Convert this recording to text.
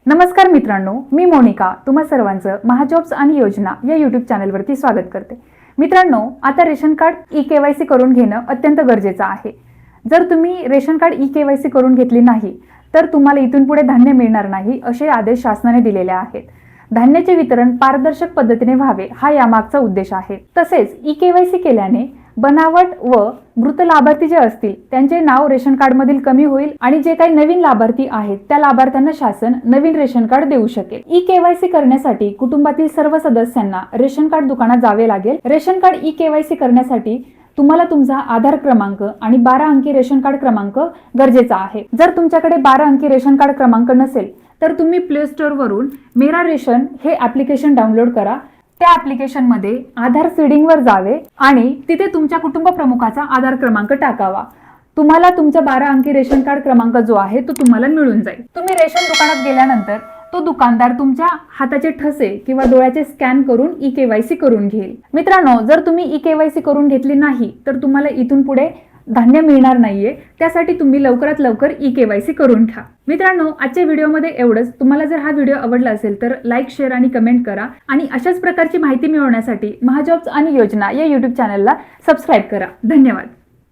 नमस्कार मित्रांनो, मी मोनिका तुम्हा सर्वांचं महाजॉब्स आणि योजना या यूट्यूब चॅनलवरती स्वागत करते। मित्रांनो, आता रेशन कार्ड ई-केवायसी करून घेणं अत्यंत गरजेचं आहे। जर तुम्ही रेशन कार्ड ई-केवायसी करून घेतली नाही तर तुम्हाला इथून पुढे धान्य मिळणार नाही असे आदेश शासनाने दिलेले आहेत। धान्याचे वितरण पारदर्शक पद्धतीने व्हावे हा यामागचा उद्देश आहे। तसेच ई-केवायसी केल्याने बनावट व मृत लाभार्थी जे असतील त्यांचे नाव रेशन कार्ड मधील कमी होईल आणि जे काही नवीन लाभार्थी आहेत त्या लाभार्थ्यांना शासन नवीन रेशन कार्ड देऊ शकेल। ई-केवायसी करण्यासाठी कुटुंबातील सर्व सदस्यांना रेशन कार्ड दुकानात जावे लागेल। रेशन कार्ड ई-केवायसी करण्यासाठी तुम्हाला तुमचा आधार क्रमांक आणि 12 अंकी रेशन कार्ड क्रमांक गरजेचा आहे। जर तुमच्याकडे 12 अंकी रेशन कार्ड क्रमांक नसेल तर तुम्ही प्ले स्टोर वरून मेरा रेशन हे ऍप्लिकेशन डाउनलोड करा। त्या ऍप्लिकेशन मध्ये आधार सीडिंग वर जावे आणि तिथे तुमच्या कुटुंब प्रमुखाचा आधार क्रमांक टाकावा। तुम्हाला तुमचा 12 अंकी रेशन कार्ड क्रमांक जो आहे तो तुम्हाला मिळून जाईल। तुम्ही रेशन दुकानात गेल्यानंतर तो दुकानदार तुमच्या हाताचे ठसे किंवा डोळ्याचे स्कॅन करून ई-केवायसी करून घेईल। मित्रांनो, जर तुम्ही ई-केवायसी करून घेतली नाही तर तुम्हाला इथून पुढे धान्य मिळणार नाहीये। त्यासाठी तुम्ही लवकरात लवकर ई-केवायसी करून घ्या। मित्रांनो, आजच्या व्हिडिओमध्ये एवढंच। तुम्हाला जर हा व्हिडिओ आवडला असेल तर लाईक, शेअर आणि कमेंट करा आणि अशाच प्रकारची माहिती मिळवण्यासाठी महाजॉब्स आणि योजना या यूट्यूब चॅनलला सबस्क्राईब करा। धन्यवाद।